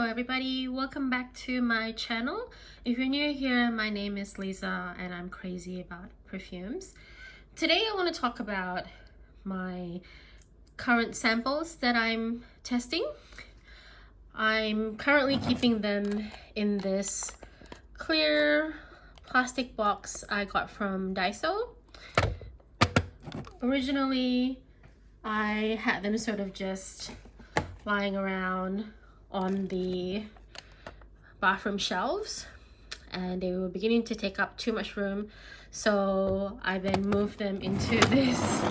everybody, welcome back to my channel. If you're new here, my name is Lisa and I'm crazy about perfumes. Today I want to talk about my current samples that I'm testing. I'm currently keeping them in this clear plastic box I got from Daiso. Originally I had them sort of just lying around on the bathroom shelves and they were beginning to take up too much room, so I then moved them into this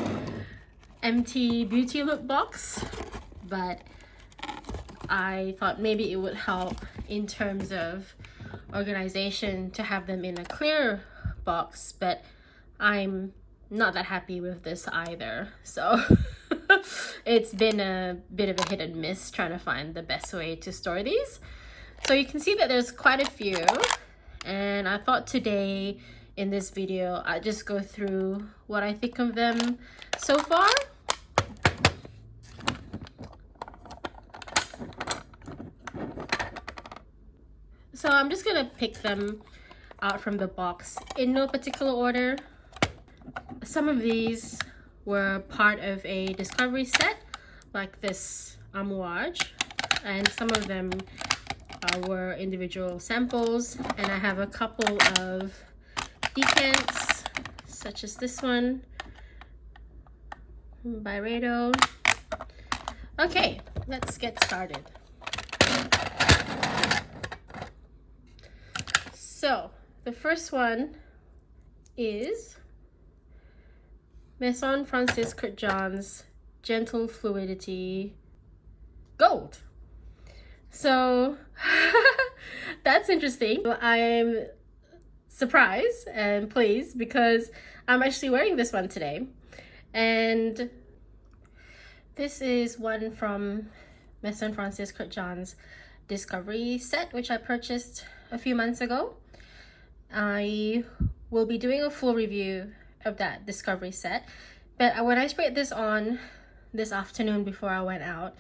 empty beauty look box. But I thought maybe it would help in terms of organization to have them in a clear box, but I'm not that happy with this either, so it's been a bit of a hit and miss trying to find the best way to store these. So you can see that there's quite a few, and I thought today in this video I'd just go through what I think of them so far. So I'm just gonna pick them out from the box in no particular order. Some of these were part of a discovery set, like this Amouage, and some of them were individual samples, and I have a couple of decants, such as this one, Byredo. Okay, let's get started. So, the first one is Maison Kurkdjian's Gentle Fluidity Gold. So that's interesting. I'm surprised and pleased because I'm actually wearing this one today. And this is one from Maison Kurkdjian's discovery set, which I purchased a few months ago. I will be doing a full review of that discovery set, but when I sprayed this on this afternoon before I went out,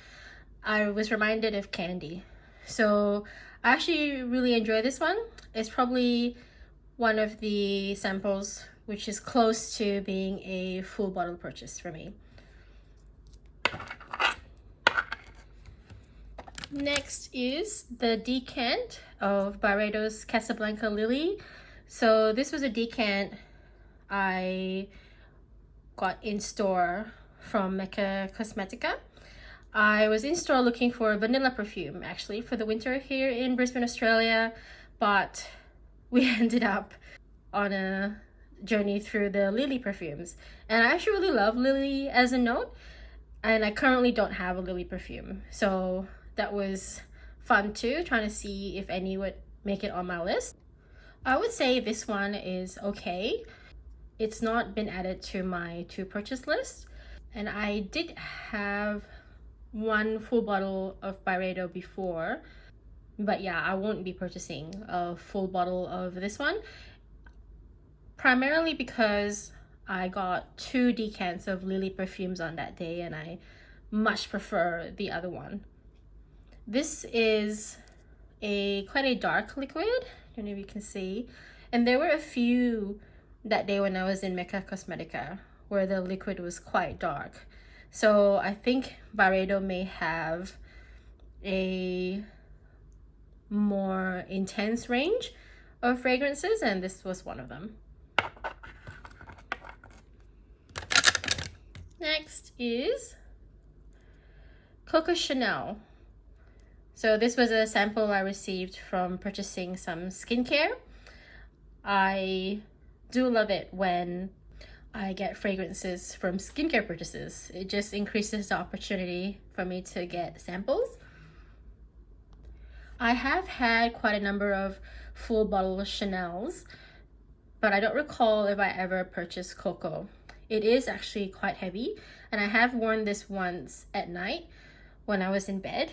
I was reminded of candy. So I actually really enjoy this one. It's probably one of the samples which is close to being a full bottle purchase for me. Next is the decant of Byredo's Casablanca Lily. So this was a decant I got in store from Mecca Cosmetica. I was in store looking for a vanilla perfume actually for the winter here in Brisbane, Australia, but we ended up on a journey through the Lily perfumes, and I actually really love Lily as a note, and I currently don't have a Lily perfume, so that was fun too, trying to see if any would make it on my list. I would say this one is okay. It's not been added to my to purchase list, and I did have one full bottle of Byredo before, but yeah, I won't be purchasing a full bottle of this one, primarily because I got 2 decants of Lily perfumes on that day and I much prefer the other one. This is quite a dark liquid, I don't know if you can see, and there were a few that day when I was in Mecca Cosmetica where the liquid was quite dark. So I think Byredo may have a more intense range of fragrances, and this was one of them. Next is Coco Chanel. So this was a sample I received from purchasing some skincare. I do love it when I get fragrances from skincare purchases. It just increases the opportunity for me to get samples. I have had quite a number of full bottle Chanels, but I don't recall if I ever purchased Coco. It is actually quite heavy, and I have worn this once at night when I was in bed.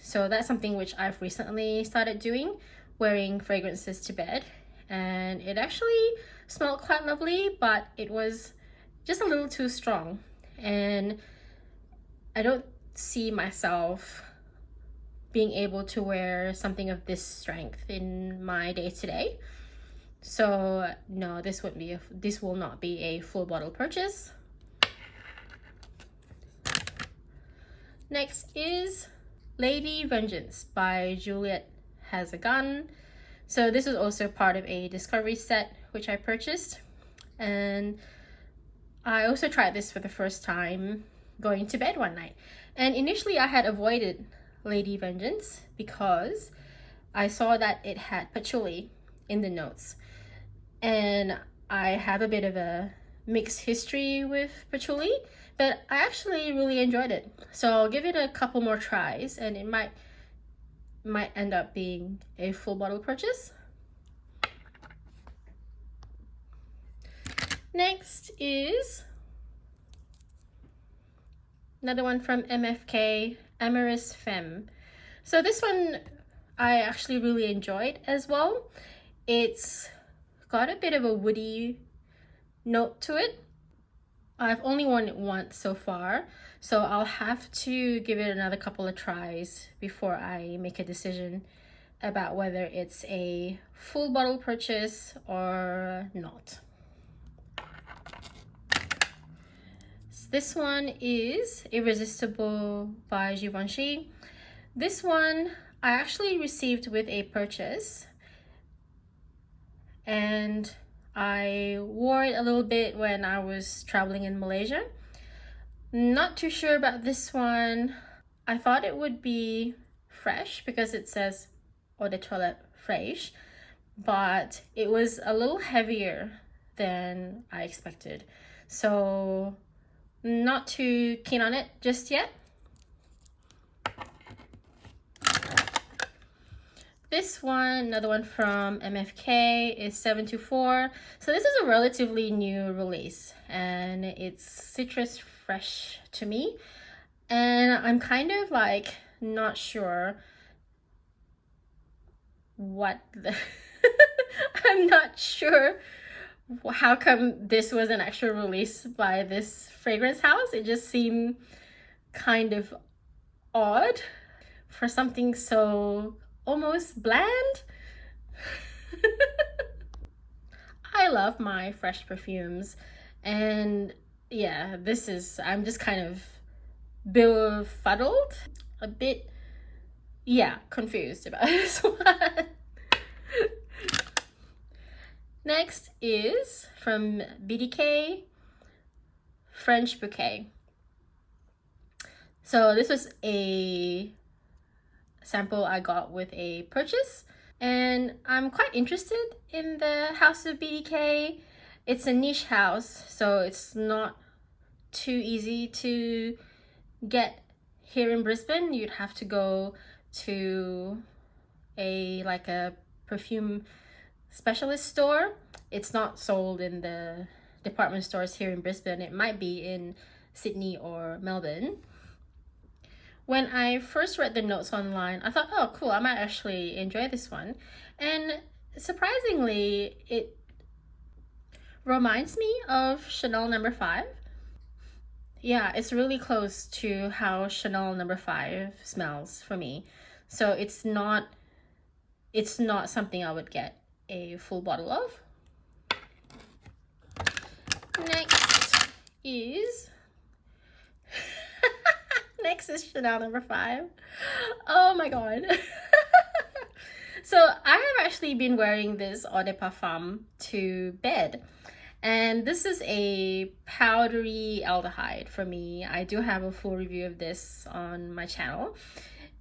So that's something which I've recently started doing, wearing fragrances to bed. And it actually smelled quite lovely, but it was just a little too strong. And I don't see myself being able to wear something of this strength in my day-to-day. So no, this will not be a full bottle purchase. Next is Lady Vengeance by Juliette Has A Gun. So this was also part of a discovery set which I purchased, and I also tried this for the first time going to bed one night. And initially I had avoided Lady Vengeance because I saw that it had patchouli in the notes, and I have a bit of a mixed history with patchouli, but I actually really enjoyed it. So I'll give it a couple more tries, and it might end up being a full bottle purchase. Next is another one from MFK, Amouage Femme. So this one I actually really enjoyed as well. It's got a bit of a woody note to it. I've only worn it once so far, so I'll have to give it another couple of tries before I make a decision about whether it's a full bottle purchase or not. This one is Irresistible by Givenchy. This one I actually received with a purchase, and I wore it a little bit when I was traveling in Malaysia. Not too sure about this one. I thought it would be fresh because it says Eau de Toilette Fraîche, but it was a little heavier than I expected. So not too keen on it just yet. This one, another one from MFK, is 724. So this is a relatively new release, and it's citrus fresh to me. And I'm kind of like not sure what the I'm not sure how come this was an actual release by this fragrance house. It just seemed kind of odd for something so almost bland. I love my fresh perfumes, and yeah, I'm just kind of befuddled, a bit, yeah, confused about this one. Next is from BDK, French Bouquet. So this was a sample I got with a purchase, and I'm quite interested in the house of BDK. It's a niche house, so it's not too easy to get here in Brisbane. You'd have to go to a perfume specialist store. It's not sold in the department stores here in Brisbane. It might be in Sydney or Melbourne. When I first read the notes online, I thought, oh cool, I might actually enjoy this one. And surprisingly, it reminds me of Chanel No. 5. Yeah, it's really close to how Chanel No. 5 smells for me. So it's not something I would get a full bottle of. Next is Chanel No. 5. Oh my god. So I have actually been wearing this Eau de Parfum to bed, and this is a powdery aldehyde for me. I do have a full review of this on my channel,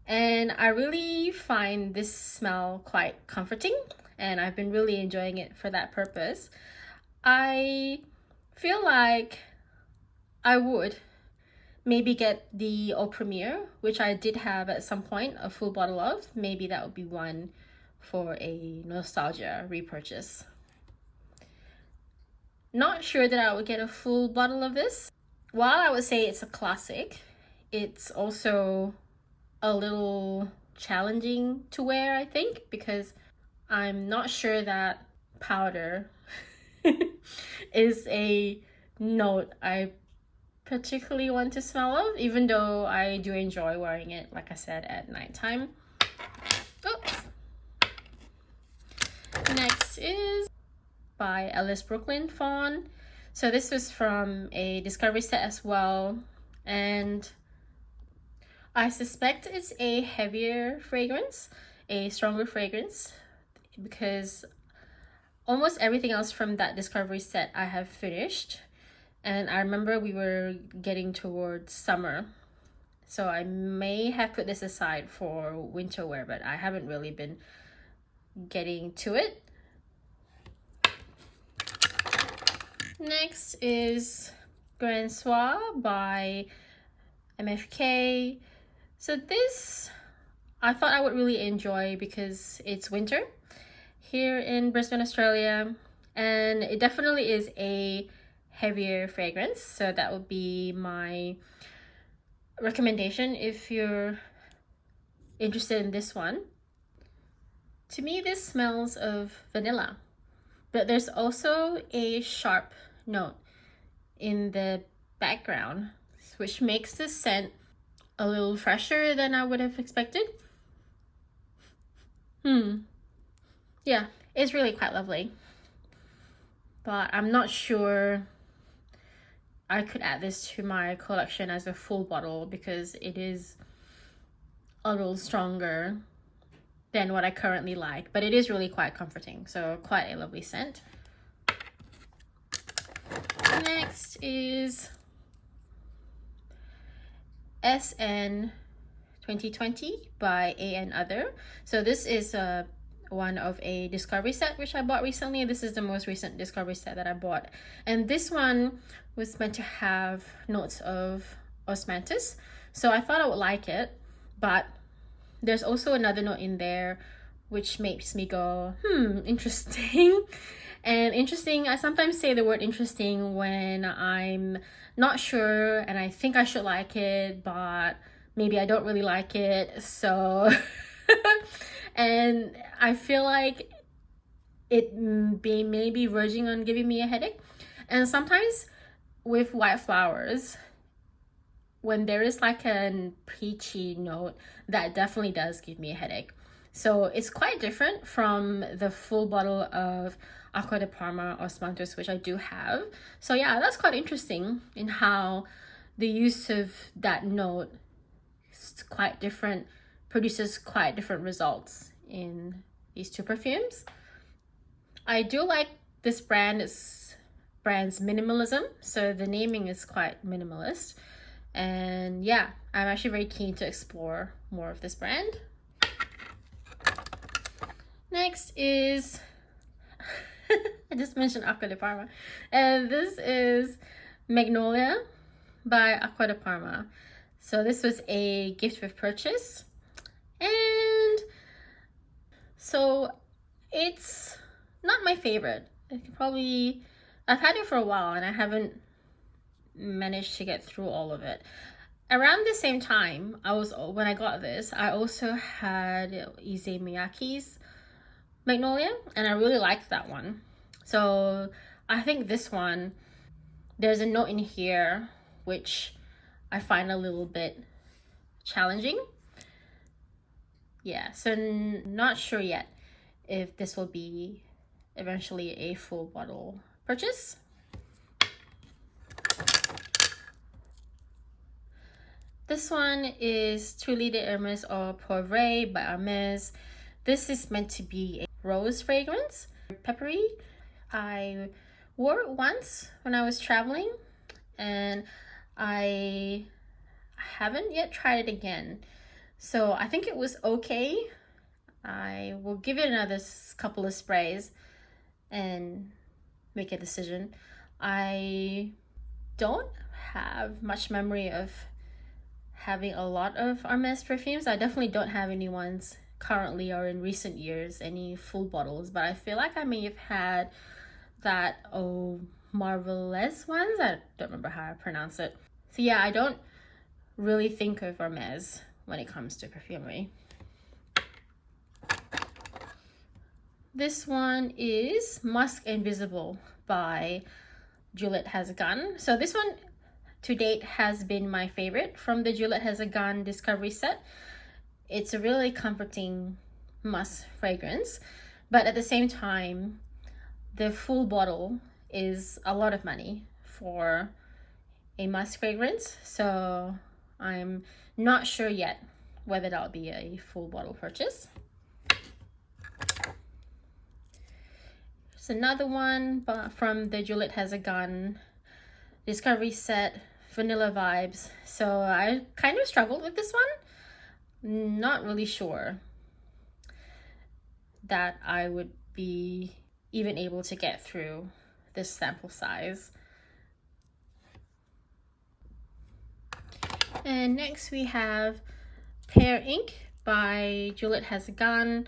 and I really find this smell quite comforting, and I've been really enjoying it for that purpose. I feel like I would maybe get the Au Premier, which I did have at some point a full bottle of. Maybe that would be one for a nostalgia repurchase. Not sure that I would get a full bottle of this. While I would say it's a classic, it's also a little challenging to wear, I think, because I'm not sure that powder is a note I particularly want to smell of, even though I do enjoy wearing it, like I said, at nighttime. by Ellis Brooklyn Fawn. So this was from a discovery set as well, and I suspect it's a heavier fragrance, a stronger fragrance, because almost everything else from that discovery set I have finished, and I remember we were getting towards summer, so I may have put this aside for winter wear, but I haven't really been getting to it. Next is Grand Soir by MFK. So this I thought I would really enjoy because it's winter here in Brisbane, Australia, and it definitely is a heavier fragrance, so that would be my recommendation if you're interested in this one. To me, this smells of vanilla, but there's also a sharp note in the background, which makes the scent a little fresher than I would have expected. Yeah, it's really quite lovely, but I'm not sure I could add this to my collection as a full bottle because it is a little stronger than what I currently like, but it is really quite comforting, so quite a lovely scent. Next is SN 2020 by A.N Other. So this is one of a discovery set which I bought recently. This is the most recent discovery set that I bought, and this one was meant to have notes of osmanthus, so I thought I would like it, but there's also another note in there which makes me go, interesting. And interesting, I sometimes say the word interesting when I'm not sure and I think I should like it, but maybe I don't really like it. So, and I feel like it may be verging on giving me a headache. And sometimes with white flowers, when there is like a peachy note, that definitely does give me a headache. So it's quite different from the full bottle of Acqua di Parma osmanthus, which I do have. So yeah, that's quite interesting in how the use of that note is quite different, produces quite different results in these two perfumes. I do like this brand's minimalism, so the naming is quite minimalist. And yeah, I'm actually very keen to explore more of this brand. Next is I just mentioned Acqua di Parma, and this is Magnolia by Acqua di Parma. So this was a gift with purchase, and so it's not my favorite. I've had it for a while and I haven't managed to get through all of it. Around the same time when I got this, I also had Issey Miyake's Magnolia, and I really liked that one. So I think this one, there's a note in here which I find a little bit challenging. Yeah, so not sure yet if this will be eventually a full bottle purchase. This one is Tuile de Hermes or Poivre by Hermes. This is meant to be a rose fragrance, peppery. I wore it once when I was traveling, and I haven't yet tried it again. So I think it was okay. I will give it another couple of sprays and make a decision. I don't have much memory of having a lot of Hermes perfumes. I definitely don't have any ones currently or in recent years, any full bottles, but I feel like I may have had that Marvelous ones. I don't remember how I pronounce it. So yeah, I don't really think of Hermes when it comes to perfumery. This one is Musk Invisible by Juliette Has A Gun. So this one to date has been my favorite from the Juliette Has A Gun discovery set. It's a really comforting musk fragrance, but at the same time, the full bottle is a lot of money for a musk fragrance, so I'm not sure yet whether that'll be a full bottle purchase. There's another one from the Juliette Has A Gun Discovery Set, Vanilla Vibes. So I kind of struggled with this one. Not really sure that I would be even able to get through this sample size. And next we have Pear Ink by Juliette Has A Gun.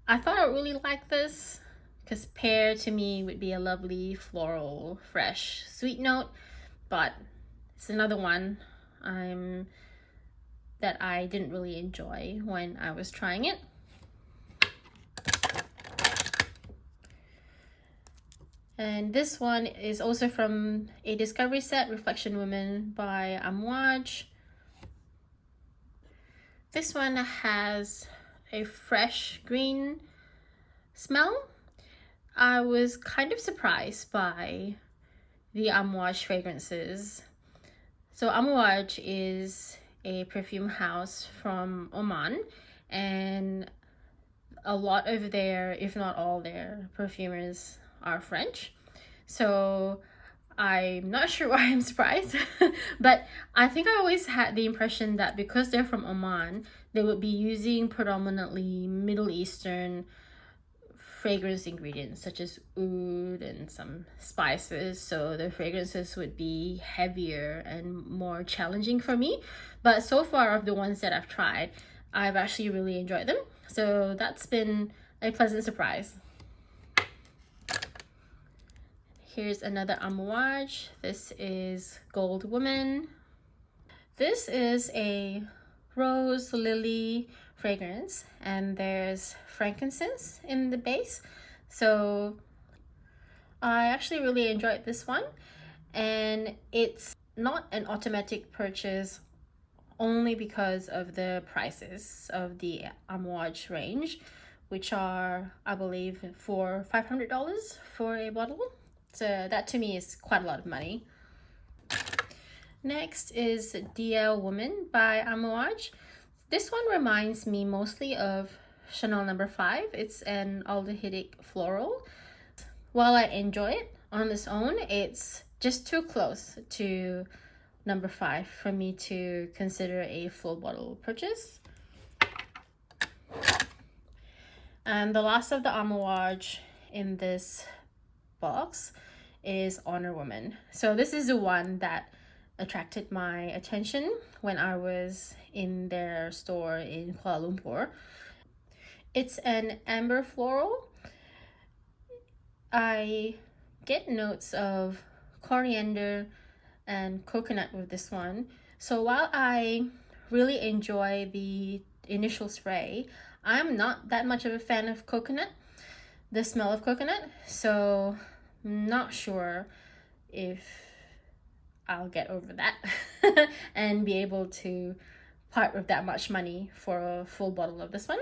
I thought I really liked this because pear to me would be a lovely floral, fresh, sweet note, but it's another one that I didn't really enjoy when I was trying it. And this one is also from a Discovery Set, Reflection Woman by Amouage. This one has a fresh green smell. I was kind of surprised by the Amouage fragrances. So Amouage is a perfume house from Oman, and a lot of their, if not all their perfumers are French. So I'm not sure why I'm surprised, but I think I always had the impression that because they're from Oman, they would be using predominantly Middle Eastern fragrance ingredients such as oud and some spices, so the fragrances would be heavier and more challenging for me. But so far of the ones that I've tried, I've actually really enjoyed them, so that's been a pleasant surprise. Here's another Amouage. This is Gold Woman. This is a rose lily fragrance, and there's frankincense in the base. So I actually really enjoyed this one, and it's not an automatic purchase only because of the prices of the Amouage range, which are, I believe, for $500 for a bottle. So that to me is quite a lot of money. Next is DL Woman by Amouage. This one reminds me mostly of Chanel No. 5. It's an aldehydic floral. While I enjoy it on its own, it's just too close to No. 5 for me to consider a full bottle purchase. And the last of the Amouage in this box is Honor Woman. So this is the one that attracted my attention when I was in their store in Kuala Lumpur. It's an amber floral. I get notes of coriander and coconut with this one. So while I really enjoy the initial spray, I'm not that much of a fan of coconut, the smell of coconut, so I'm not sure if I'll get over that and be able to part with that much money for a full bottle of this one.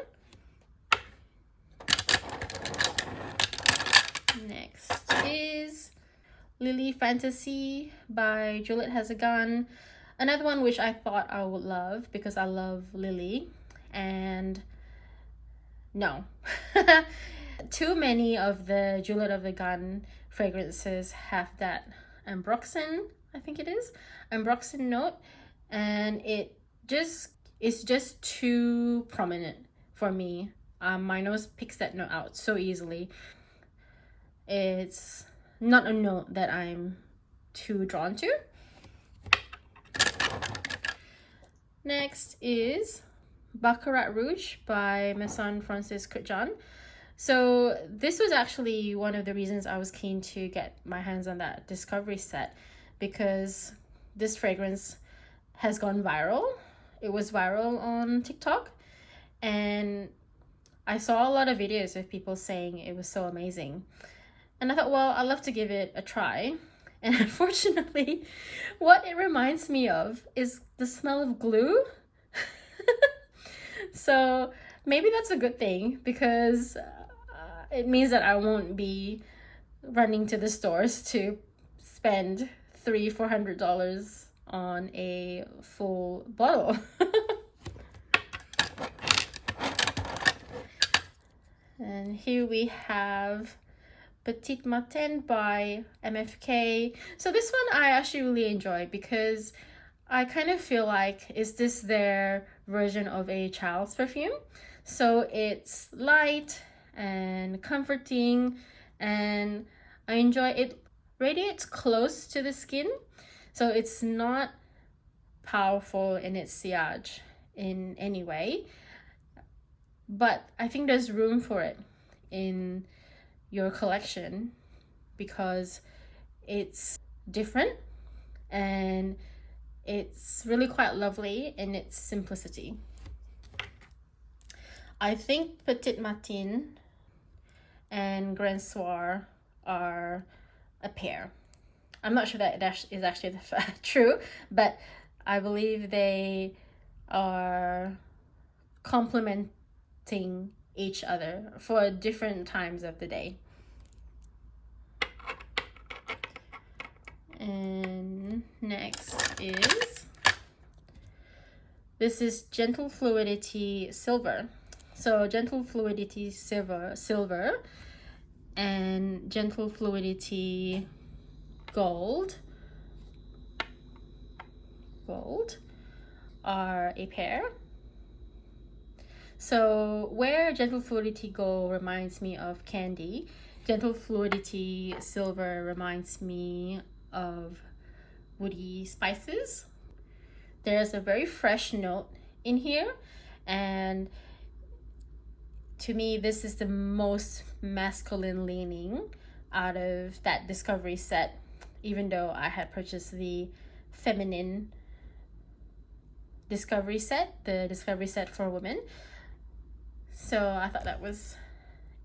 Next is Lily Fantasy by Juliette Has A Gun. Another one which I thought I would love because I love Lily, and no. Too many of the Juliette Has A Gun fragrances have that ambroxan, I think it is, ambroxan note, and it's just too prominent for me. My nose picks that note out so easily. It's not a note that I'm too drawn to. Next is Baccarat Rouge by Maison Kurkdjian. So this was actually one of the reasons I was keen to get my hands on that Discovery Set, because this fragrance has gone viral. It was viral on TikTok, and I saw a lot of videos of people saying it was so amazing. And I thought, well, I'd love to give it a try. And unfortunately, what it reminds me of is the smell of glue. So maybe that's a good thing, because it means that I won't be running to the stores to spend $300-400 on a full bottle. And here we have Petite Matin by MFK. So this one I actually really enjoy because I kind of feel like, is this their version of a child's perfume? So it's light and comforting, and I enjoy it. Radiates close to the skin, so it's not powerful in its sillage in any way, but I think there's room for it in your collection because it's different and it's really quite lovely in its simplicity. I think Petite Matin and Grand Soir are a pair. I'm not sure that is actually true, but I believe they are complementing each other for different times of the day. And next this is Gentle Fluidity Silver. So Gentle Fluidity Silver and Gentle Fluidity Gold are a pair. So where Gentle Fluidity Gold reminds me of candy, Gentle Fluidity Silver reminds me of woody spices. There's a very fresh note in here, and to me this is the most masculine leaning out of that discovery set, even though I had purchased the feminine discovery set, the discovery set for women. So I thought that was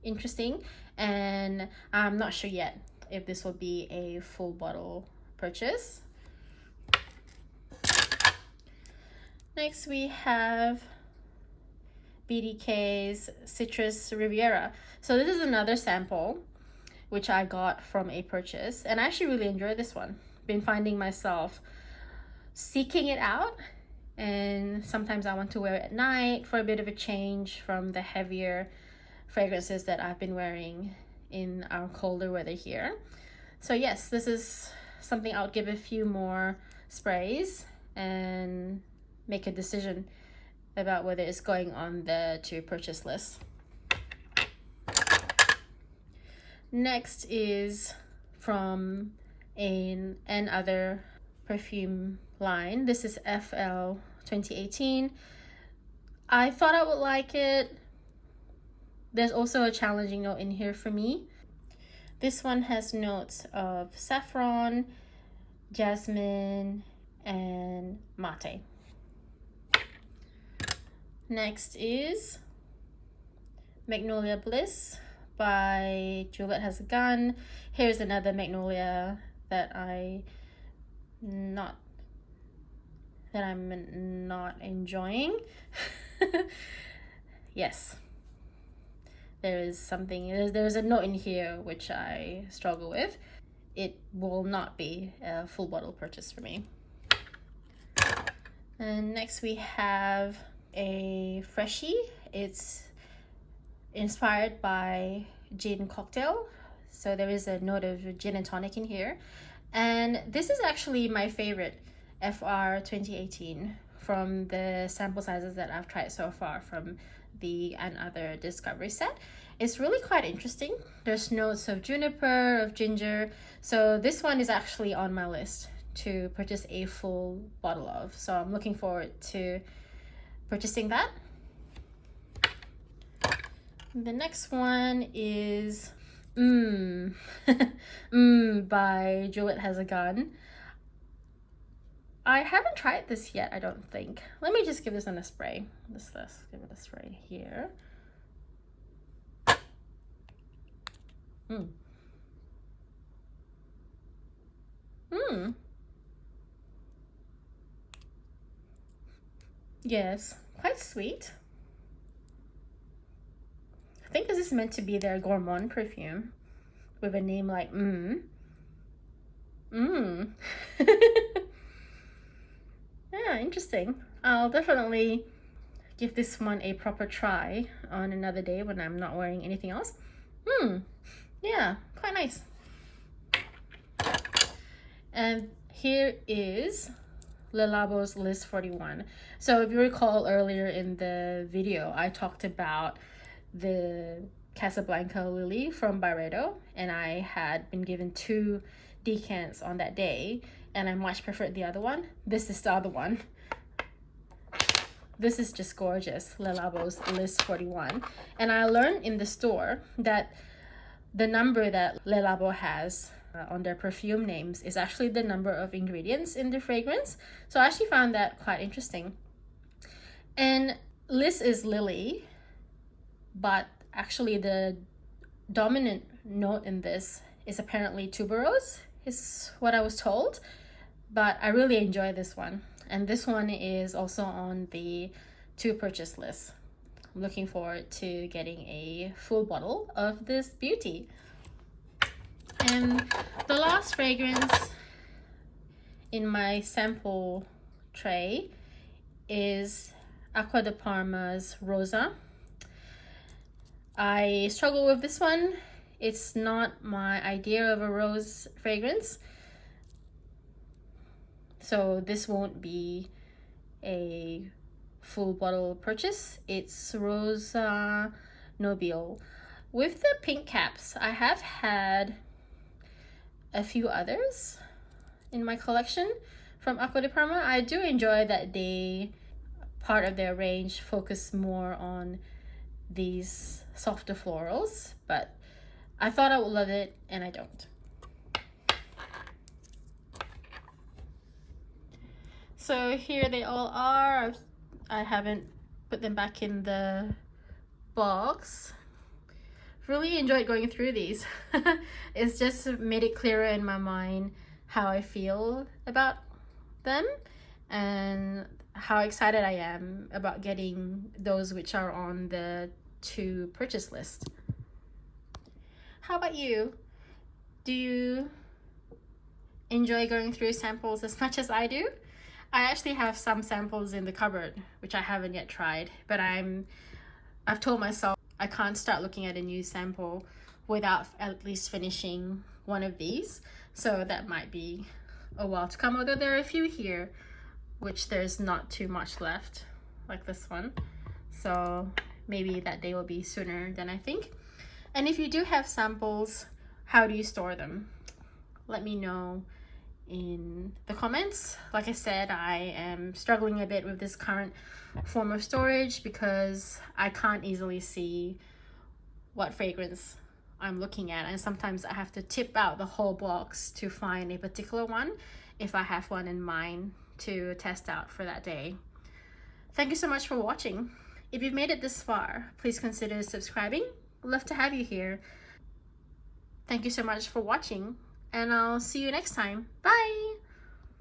interesting, and I'm not sure yet if this will be a full bottle purchase. Next we have BDK's Citrus Riviera. So this is another sample which I got from a purchase, and I actually really enjoy this one. Been finding myself seeking it out, and sometimes I want to wear it at night for a bit of a change from the heavier fragrances that I've been wearing in our colder weather here. So yes, this is something I would give a few more sprays and make a decision about whether it's going on the to purchase list. Next is from A.N Other perfume line. This is FL 2018. I thought I would like it. There's also a challenging note in here for me. This one has notes of saffron, jasmine, and mate. Next is Magnolia Bliss by Juliette Has A Gun. Here's another magnolia that I'm not enjoying. Yes, there's a note in here which I struggle with. It will not be a full bottle purchase for me. And next we have a freshie. It's inspired by gin cocktail, so there is a note of gin and tonic in here, and this is actually my favorite FR 2018 from the sample sizes that I've tried so far from the A.N Other discovery set. It's really quite interesting. There's notes of juniper, of ginger, so this one is actually on my list to purchase a full bottle of, so I'm looking forward to purchasing that. The next one is by Juliette Has A Gun. I haven't tried this yet, I don't think. Let me just give this a spray. Let's give it a spray here. Yes, quite sweet. I think this is meant to be their gourmand perfume, with a name like Yeah, interesting. I'll definitely give this one a proper try on another day when I'm not wearing anything else. Yeah, quite nice. And here is Labo's list 41. So if you recall earlier in the video, I talked about the Casablanca Lily from Byredo, and I had been given 2 decants on that day, and I much preferred the other one. This is the other one. This is just gorgeous, Labo's list 41. And I learned in the store that the number that Labo has on their perfume names is actually the number of ingredients in the fragrance. So I actually found that quite interesting. And Liz is lily, but actually the dominant note in this is apparently tuberose, is what I was told. But I really enjoy this one. And this one is also on the to purchase list. I'm looking forward to getting a full bottle of this beauty. And the last fragrance in my sample tray is Acqua di Parma's Rosa. I struggle with this one. It's not my idea of a rose fragrance, so this won't be a full bottle purchase. It's Rosa Nobile. With the pink caps, I have had a few others in my collection from Acqua di Parma. I do enjoy that they, part of their range, focus more on these softer florals, but I thought I would love it and I don't. So here they all are. I haven't put them back in the box. Really enjoyed going through these. It's just made it clearer in my mind how I feel about them and how excited I am about getting those which are on the to purchase list. How about you? Do you enjoy going through samples as much as I do? I actually have some samples in the cupboard which I haven't yet tried, but I've told myself I can't start looking at a new sample without at least finishing one of these. So that might be a while to come, although there are a few here which there's not too much left, like this one. So maybe that day will be sooner than I think. And if you do have samples, how do you store them? Let me know in the comments. Like I said, I am struggling a bit with this current form of storage because I can't easily see what fragrance I'm looking at, and sometimes I have to tip out the whole box to find a particular one if I have one in mind to test out for that day. Thank you so much for watching. If you've made it this far, please consider subscribing. I'd love to have you here. Thank you so much for watching, and I'll see you next time. Bye!